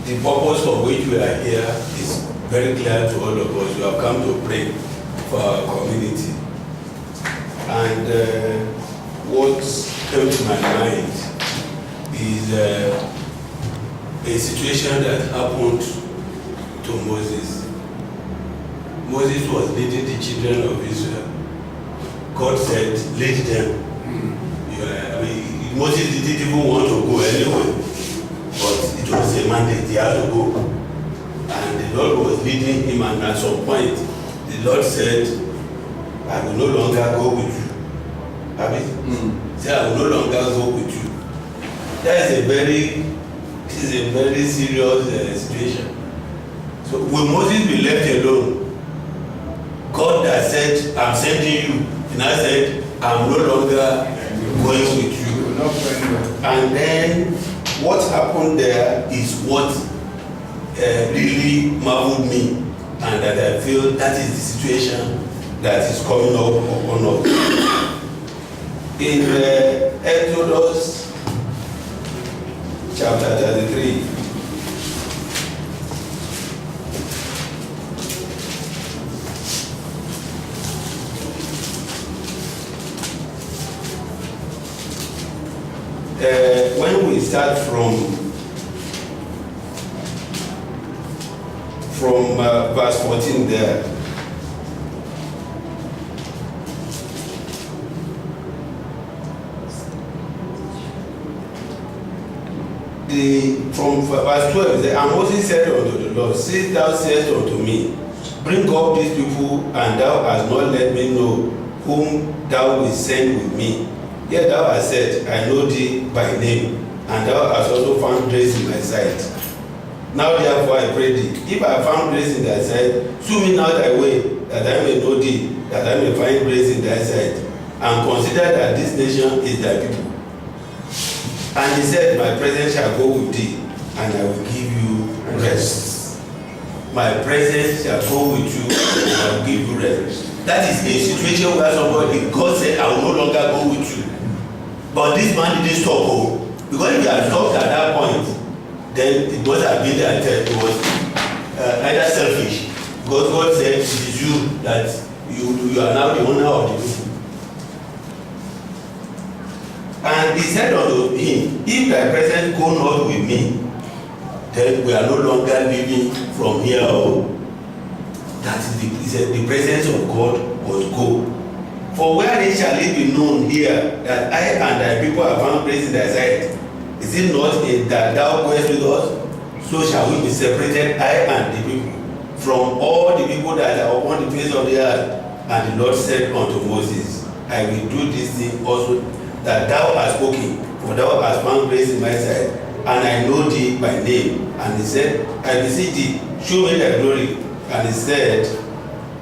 the purpose for which we are here is very clear to all of us. We have come to pray for our community. And what came to my mind is a situation that happened to Moses. Moses was leading the children of Israel. God said, lead them. Moses didn't even want to go anyway, but it was a mandate, he had to go. And the Lord was leading him, and at some point, the Lord said, I will no longer go with you. Say, I will no longer go with you. That is a very serious situation. So will Moses be left alone? God has said, I'm sending you. And I said, I'm no longer going with you. And then what happened there is what really marveled me, and that I feel that is the situation that is coming up upon us. In Exodus chapter 33, when we start from verse 14 there, from verse 12, and Moses said unto the Lord, since thou sayest unto me, bring up these people, and thou hast not let me know whom thou wilt send with me. Yet thou hast said, I know thee by name, and thou hast also found grace in my sight. Now therefore I pray thee, if I have found grace in thy sight, shew me now thy way, that I may know thee, that I may find grace in thy sight, and consider that this nation is thy people. And he said, my presence shall go with thee, and I will give you rest. My presence shall go with you, and I will give you rest. That is a situation where somebody, God said, I will no longer go with you. But this man didn't stop, because if he had stopped at that point, then it must have been that it was either selfish. Because God said, it is you that you are now the owner of the people. And he said unto him, if thy presence go not with me, then we are no longer living from here. That is he said, the presence of God must go. For wherein shall it be known here that I and thy people have found grace in thy sight? Is it not in that thou goest with us? So shall we be separated, I and the people, from all the people that are upon the face of the earth. And the Lord said unto Moses, I will do this thing also that thou hast spoken, for thou hast found grace in my sight, and I know thee by name. And he said, I beseech thee, show me thy glory. And he said,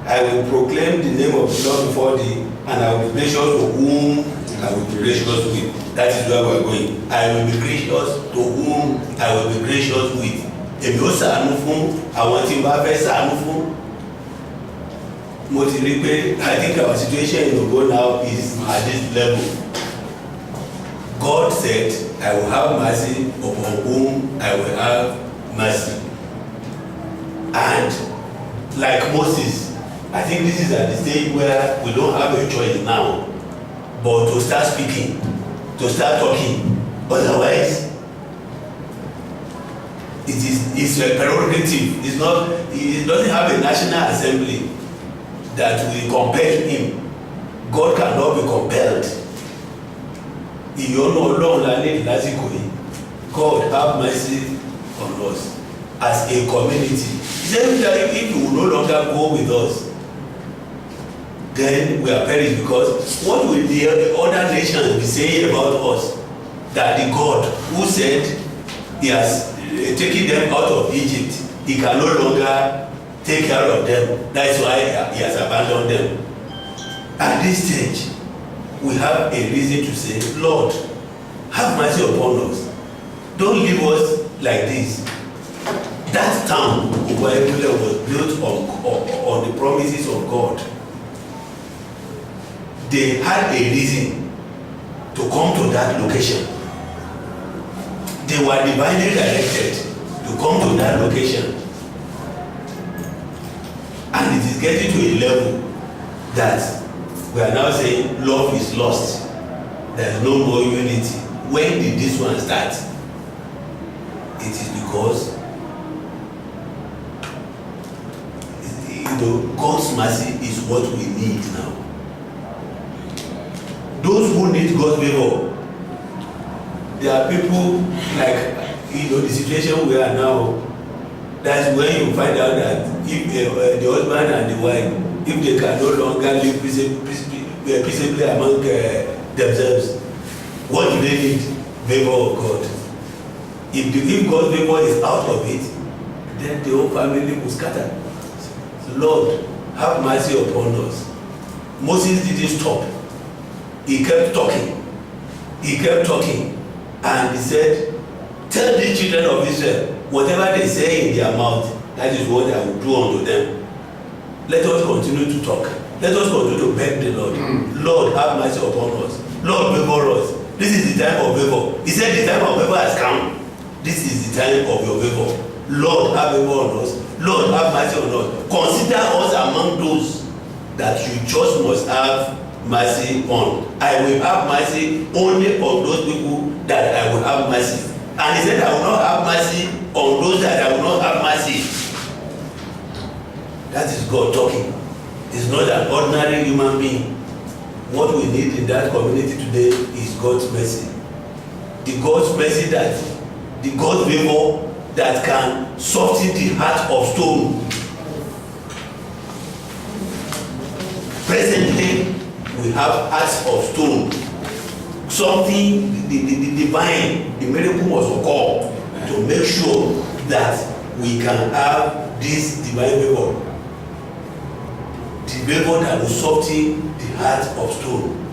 I will proclaim the name of the Lord before thee, and I will be gracious to whom I will be gracious with. That is where we are going. I will be gracious to whom I will be gracious with. Èmi ó ṣàánú fún àwọn tí n bá fẹ́ ṣàánú fún. Mo ti rí pé I think our situation in Ogo now is at this level. God said, I will have mercy upon whom I will have mercy. And like Moses, I think this is at the stage where we don't have a choice now, but to start speaking, to start talking. Otherwise, it's a prerogative. It doesn't have a national assembly that will compel him. God cannot be compelled. God have mercy on us as a community. He said that if you will no longer go with us, then we are perished, because what will the other nations be saying about us? That the God who said he has taken them out of Egypt, he can no longer take care of them. That's why he has abandoned them. At this stage, we have a reason to say, Lord, have mercy upon us. Don't leave us like this. That town where was built on the promises of God. They had a reason to come to that location. They were divinely directed, to come to that location, and it is getting to a level that we are now saying love is lost, there is no more unity. When did this one start? It is because God's mercy is what we need now. Those who need God's favor, there are people like the situation we are now. That's when you find out that if the husband and the wife, if they can no longer live peaceably among themselves, what do they need? Favor of God. If God's favor is out of it, then the whole family will scatter. Lord, have mercy upon us. Moses didn't stop. He kept talking. He kept talking. And he said, tell the children of Israel, whatever they say in their mouth, that is what I will do unto them. Let us continue to talk. Let us continue to beg the Lord. Lord, have mercy upon us. Lord, favor us. This is the time of favor. He said the time of favor has come. This is the time of your favor. Lord, have favor on us. Lord, have mercy on us. Consider us among those that you just must have mercy on. I will have mercy only on those people that I will have mercy. And he said, I will not have mercy on those that I will not have mercy. That is God talking. It's not an ordinary human being. What we need in that community today is God's mercy. The God's mercy the God's favor that can soften the heart of stone. Presently, we have hearts of stone. Something, the divine, the miracle must occur to make sure that we can have this divine favor. The favor that will soften the heart of stone.